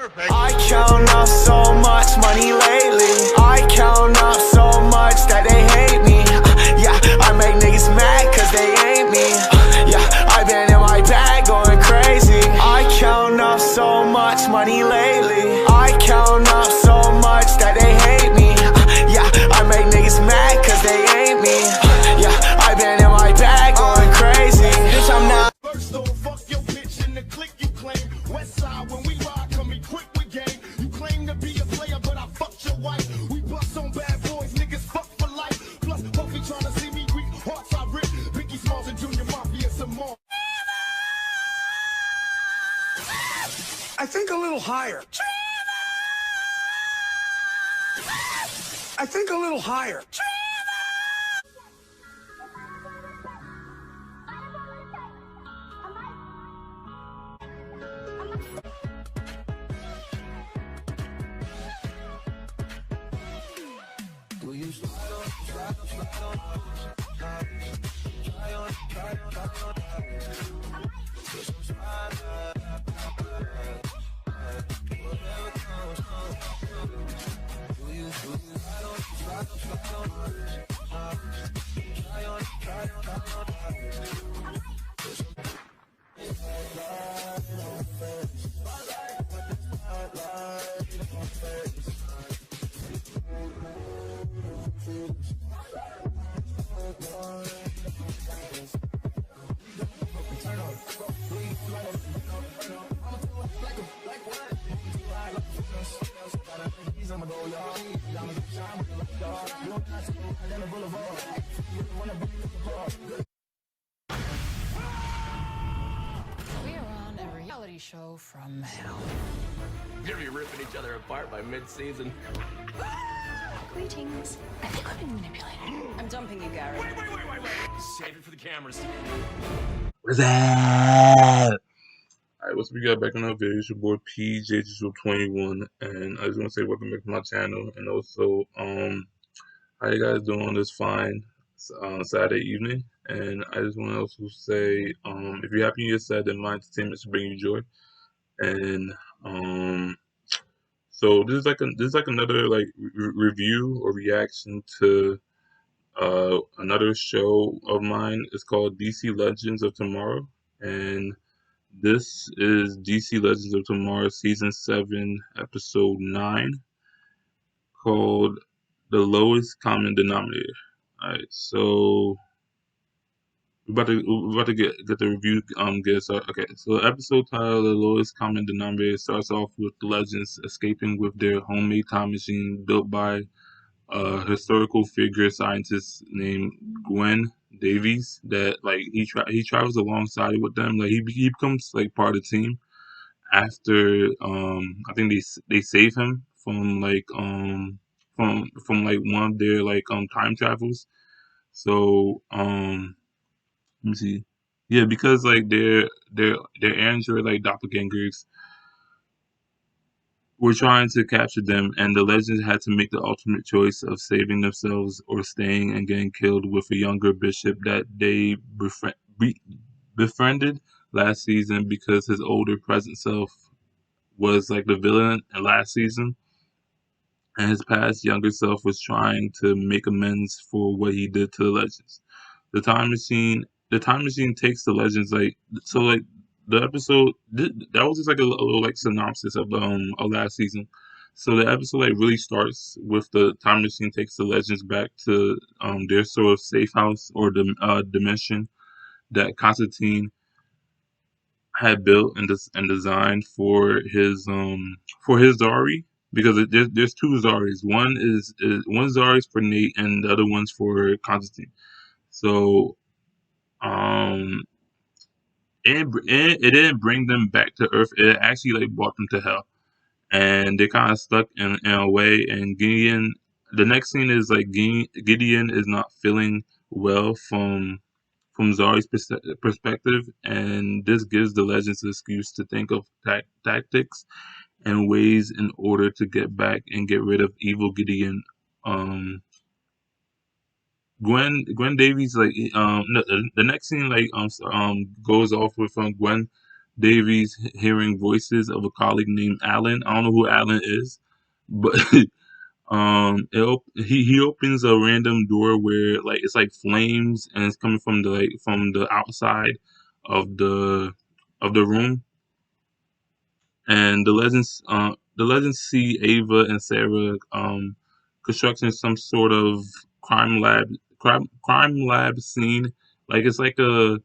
I count up so much money lately. I count up so much that they hate me. Yeah, I make niggas mad cause they ain't me. Yeah, I been in my bag going crazy. I count up so much money lately. I count up so much that they hate me. Yeah, I make niggas mad cause they ain't me. Yeah, I been in my bag going crazy. Bitch, I'm not. First off, fuck your bitch in the clique you claim. West side when we ride, come equipped with game. You claim to be a player, but I fucked your wife. We bust on bad boys, niggas fuck for life. Plus, Puffy tryna see me weak, hearts I rip. Biggie Smalls and Junior Mafia some more. I think a little higher. I think a little higher. We are on a reality show from hell. You're gonna be ripping each other apart by mid-season. Greetings. I think I've been manipulated. I'm dumping you, Gary. Wait. Save it for the cameras. What's that? Alright, what's up, you guys? Back on our video. It's your boy PJDRIZZLE21, and I just want to say welcome back to my channel, and also, how you guys doing on this fine Saturday evening? And I just want to also say, if you're happy you said that my entertainment should bring you joy, and so this is like another like review or reaction to another show of mine. It's called DC Legends of Tomorrow, and this is DC Legends of Tomorrow season 7 episode 9, called The Lowest Common Denominator. Alright, so we're about to get the review get started. Okay, so the episode title, The Lowest Common Denominator, starts off with the Legends escaping with their homemade time machine built by a historical figure scientist named Gwen Davies. That like he travels alongside with them. Like he becomes like part of the team after I think they save him from like from like one of their like time travels. So let me see. Yeah, because like their android like doppelgangers were trying to capture them, and the Legends had to make the ultimate choice of saving themselves or staying and getting killed with a younger bishop that they befriended last season because his older present self was like the villain in last season, and his past younger self was trying to make amends for what he did to the Legends. The time machine takes the Legends like so like the episode that was just like a little like synopsis of last season. So the episode like really starts with the time machine takes the Legends back to their sort of safe house or the dimension that Constantine had built and designed for his Zari, because there's two Zaris. One Zari's for Nate and the other one's for Constantine. So it didn't bring them back to Earth. It actually like brought them to hell, and they kind of stuck in a way. And Gideon, the next scene is like Gideon is not feeling well from Zari's perspective, and this gives the Legends an excuse to think of tactics and ways in order to get back and get rid of evil Gideon. Gwen Davies like the next scene like goes off with Gwen Davies hearing voices of a colleague named Alan. I don't know who Alan is, but he opens a random door where like it's like flames and it's coming from the outside of the room, and the legends see Ava and Sarah constructing some sort of crime lab scene. Like it's like a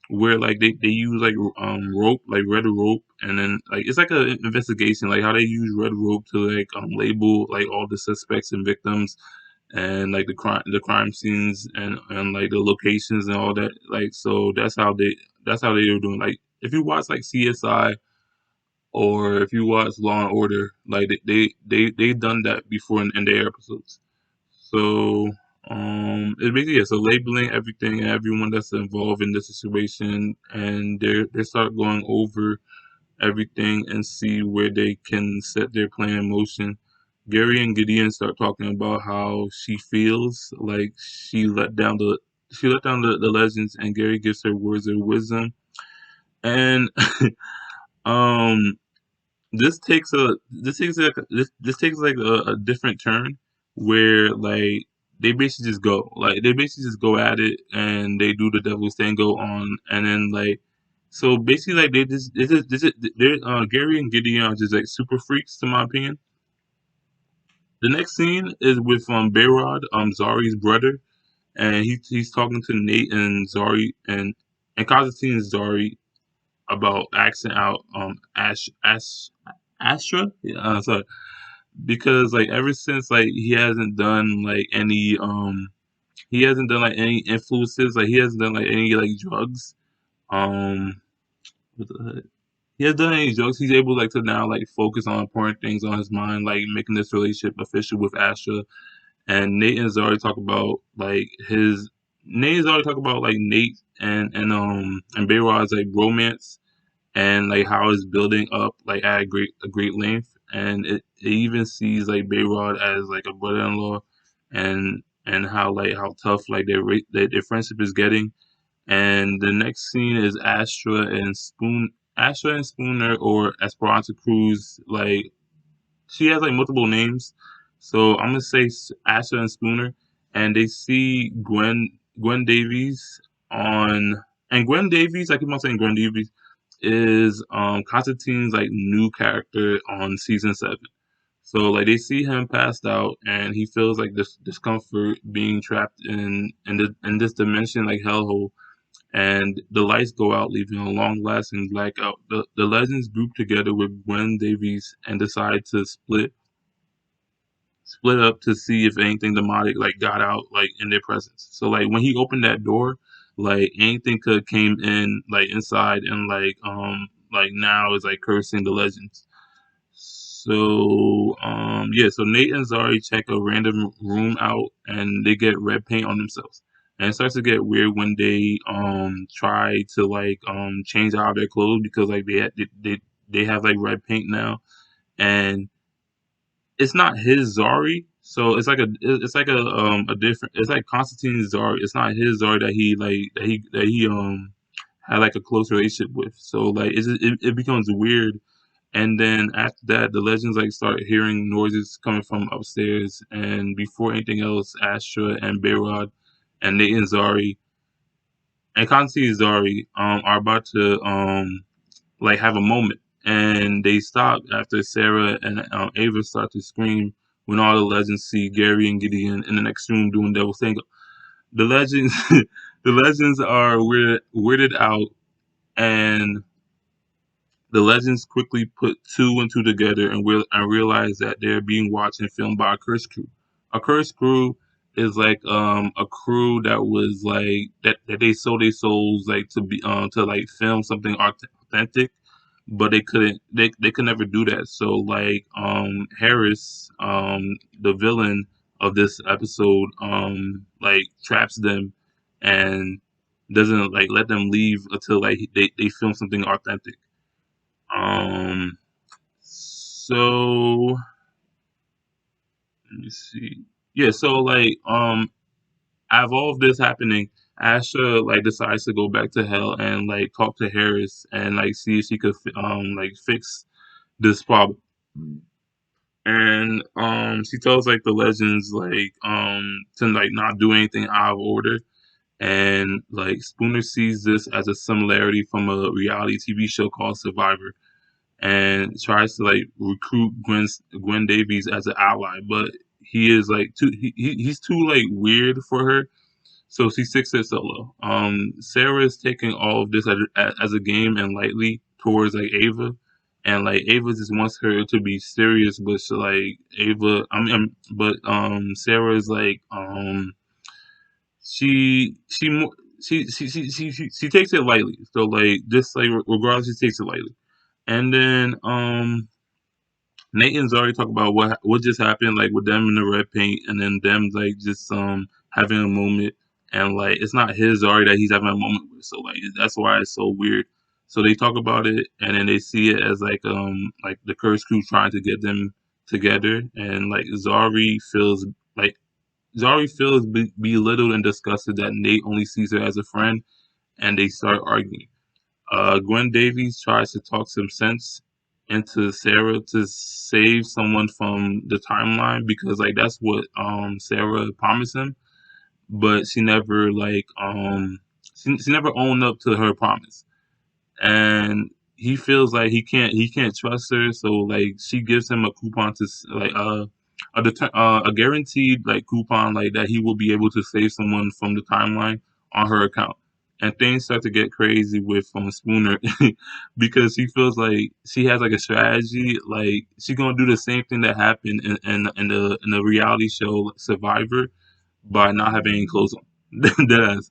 where like they use like rope, like red rope, and then like it's like a investigation, like how they use red rope to like label like all the suspects and victims, and like the crime scenes, and like the locations and all that. Like so that's how they were doing. Like if you watch like CSI, or if you watch Law and Order, like they've done that before in their episodes. So it's basically, yeah, so labeling everything and everyone that's involved in this situation, and they start going over everything and see where they can set their plan in motion. Gary and Gideon start talking about how she feels like she let down the legends, and Gary gives her words of wisdom. And um this takes like a different turn, where like they basically just go at it, and they do the devil's tango on, and then like so basically like they're Gary and Gideon are just like super freaks, to my opinion. The next scene is with Bayrod, Zari's brother, and he's talking to Nate and Zari, and Constantine and Zari about axing out Astra. Yeah, sorry, because like ever since like he hasn't done like any influences, like he hasn't done like any like drugs. Um, what the heck? He has done any drugs. He's able like to now like focus on important things on his mind, like making this relationship official with Astra. And Nate and Zari talk about like his Nate and Zari talk about like Nate and Bayrod's like romance, and like how it's building up like at a great length, and it even sees like Bayrod as like a brother-in-law, and how tough like their friendship is getting. And the next scene is Astra and Spooner, or Esperanza Cruz. Like she has like multiple names, so I'm gonna say Astra and Spooner, and they see Gwen Davies on and Gwen Davies. I keep on saying Gwen Davies is Constantine's like new character on season 7. So like they see him passed out, and he feels like this discomfort being trapped in this dimension like hellhole, and the lights go out, leaving a long lasting blackout. The legends group together with Gwen Davies and decide to split up to see if anything demonic like got out like in their presence. So like when he opened that door, like anything could came in like inside, and like now is like cursing the legends. So yeah, so Nate and Zari check a random room out, and they get red paint on themselves. And it starts to get weird when they try to like change out their clothes, because like they have like red paint now, and it's not his Zari. So it's like a different, it's like Constantine's Zari. It's not his Zari that he had like a close relationship with. So like it becomes weird. And then after that, the legends like start hearing noises coming from upstairs, and before anything else, Astra and Bayrod and Nate and Zari and Constantine and Zari are about to like have a moment, and they stop after Sarah and Ava start to scream when all the legends see Gary and Gideon in the next room doing Devil's Tango. The legends, the legends are weirded out, and the legends quickly put two and two together, and realize that they're being watched and filmed by a curse crew. A curse crew is like a crew that was like that they sold their souls like to like film something authentic, but they could never do that. So like Harris, the villain of this episode, like traps them, and doesn't like let them leave until like they film something authentic. um so let me see. Yeah, so like I have all of this happening, Asha like decides to go back to hell and like talk to Harris and like see if she could like fix this problem. And she tells like the legends like to like not do anything out of order. And like Spooner sees this as a similarity from a reality TV show called Survivor, and tries to like recruit Gwen Davies as an ally, but he is like he's too like weird for her, so she sticks it solo. Sarah is taking all of this as a game and lightly towards like Ava, and like Ava just wants her to be serious, but she, like Ava, but Sarah is like she mo- she takes it lightly. So like just like regardless, she takes it lightly. And then Nate and Zari talk about what just happened, like with them in the red paint, and then them like just having a moment, and like it's not his Zari that he's having a moment with, so like that's why it's so weird. So they talk about it, and then they see it as like the Curse Crew trying to get them together, and like like Zari feels belittled and disgusted that Nate only sees her as a friend, and they start arguing. Gwen Davies tries to talk some sense into Sarah to save someone from the timeline because like that's what Sarah promised him, but she never she never owned up to her promise, and he feels like he can't trust her, so like she gives him a coupon to like a guaranteed like coupon like that he will be able to save someone from the timeline on her account. And things start to get crazy with Spooner because he feels like she has like a strategy, like she's gonna do the same thing that happened in the reality show Survivor by not having any clothes on. Deadass.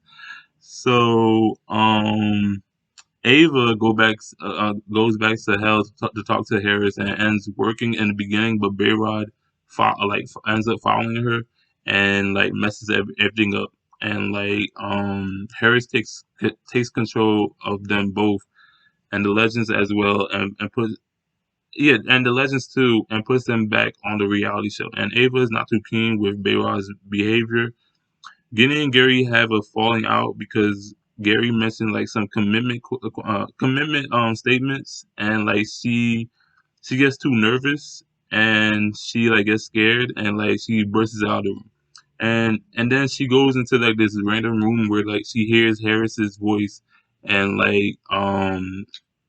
So Ava goes back to hell to talk to Harris and ends working in the beginning, but Bayrod ends up following her and like messes everything up. And like Harris takes control of them both and the legends as well, and put yeah, and the legends too, and puts them back on the reality show. And Ava is not too keen with Bayrod's behavior. Guinea and Gary have a falling out because Gary mentioned like some commitment statements, and like she gets too nervous and she like gets scared and like she bursts out of the room. And then she goes into like this random room where like she hears Harris's voice, and like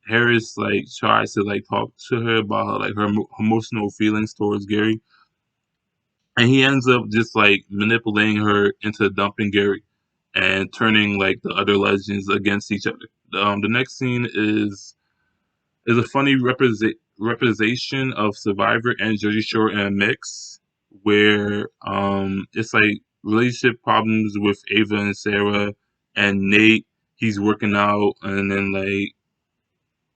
Harris like tries to like talk to her about her, like her emotional feelings towards Gary, and he ends up just like manipulating her into dumping Gary and turning like the other legends against each other. The next scene is a funny representation of Survivor and Jersey Shore in a mix, where it's like relationship problems with Ava and Sarah, and Nate he's working out, and then like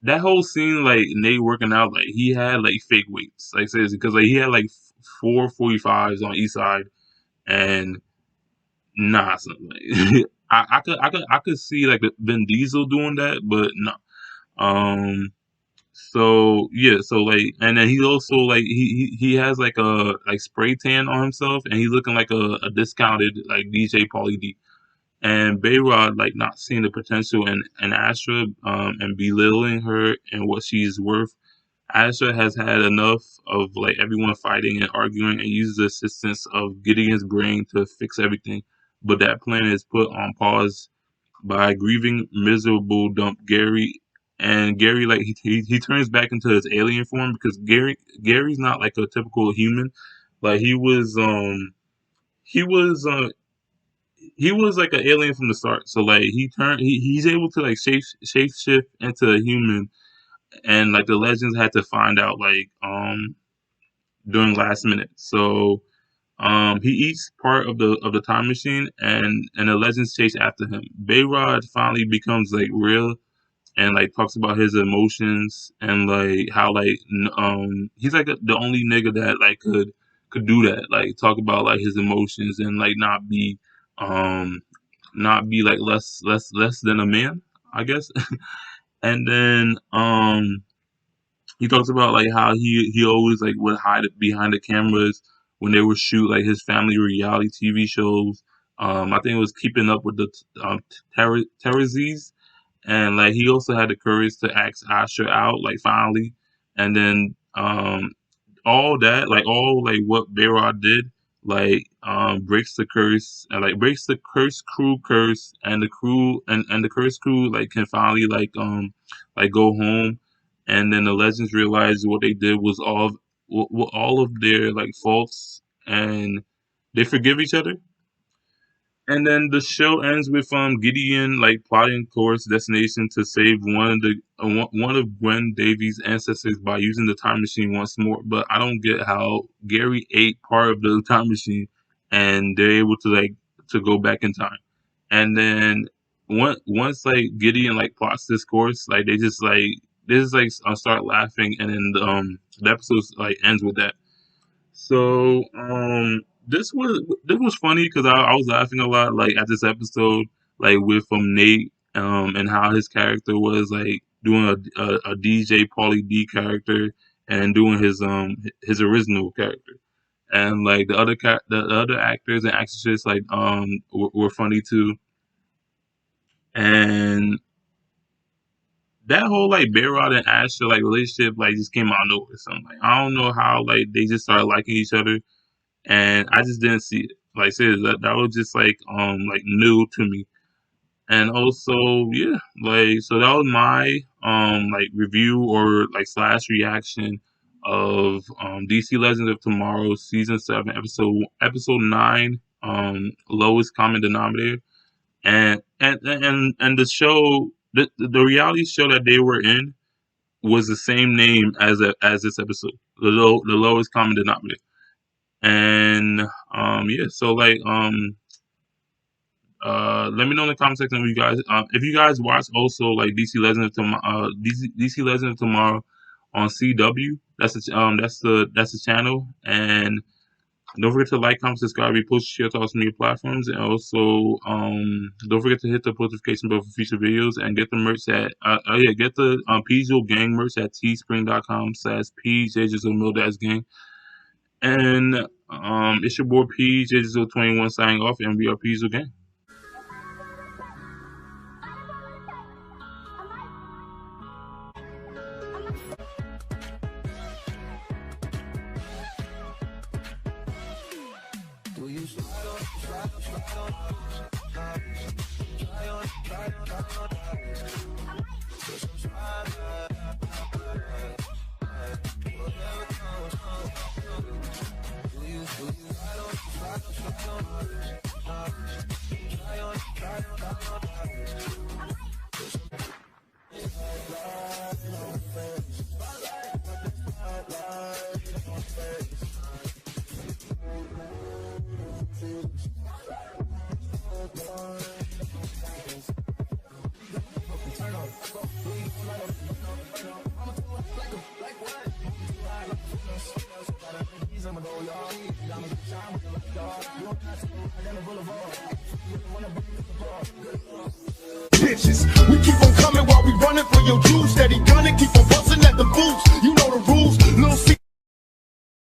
that whole scene, like Nate working out, like he had like fake weights, like seriously, because like he had like 445s on each side, and nah, son, like, I could see like Vin Diesel doing that, but no. So yeah, so like, and then he also like he has like a like spray tan on himself, and he's looking like a discounted like DJ Pauly D. And Bayrod like not seeing the potential in Astra, and belittling her and what she's worth. Asha has had enough of like everyone fighting and arguing and uses the assistance of Gideon's brain to fix everything. But that plan is put on pause by grieving miserable dump Gary. And Gary like he turns back into his alien form because Gary's not like a typical human. Like he was he was like an alien from the start. So like he's able to like shape shift into a human, and like the legends had to find out like during last minute. So he eats part of the time machine, and the legends chase after him. Bayrod finally becomes like real and like talks about his emotions and like how like he's like the only nigga that like could do that, like talk about like his emotions and like um not be like less than a man, I guess. And then he talks about like how he always like would hide it behind the cameras when they would shoot like his family reality TV shows. I think it was keeping up with the Terrazies, and like he also had the courage to ask Asher out, like finally, and then all that, like all like what Behrad did, like breaks the curse and like breaks the curse crew curse, and the crew and the curse crew like can finally like go home, and then the legends realize what they did was all of their like faults, and they forgive each other. And then the show ends with Gideon like plotting towards destination to save one of Gwen Davies' ancestors by using the time machine once more. But I don't get how Gary ate part of the time machine, and they're able to like to go back in time. And then once like Gideon like plots this course, like they just like start laughing, and then the episode like ends with that. So this was funny because I was laughing a lot like at this episode, like with Nate and how his character was like doing a DJ Paulie D character and doing his original character, and like the other actors and actresses like were funny too. And that whole like Behrad and Asher like relationship like just came out of nowhere. So I'm like, I don't know how like they just started liking each other, and I just didn't see it. Like seriously, that was just like new to me. And also, yeah, like so that was my like review or like slash reaction of DC Legends of Tomorrow season 7 episode 9, lowest common denominator. And the show, the reality show that they were in was the same name as this episode, the lowest common denominator. And yeah, so like let me know in the comment section if you guys watch also like DC Legends of Tomorrow on CW. That's the channel. And don't forget to like, comment, subscribe, repost, share to all social media platforms, and also don't forget to hit the notification bell for future videos and get the merch at get the PJDRIZZLE gang merch at teespring.com/PJDRIZZLE and it's your boy PJDRIZZLE21 signing off, and we are PJDRIZZLE gang. Bitches.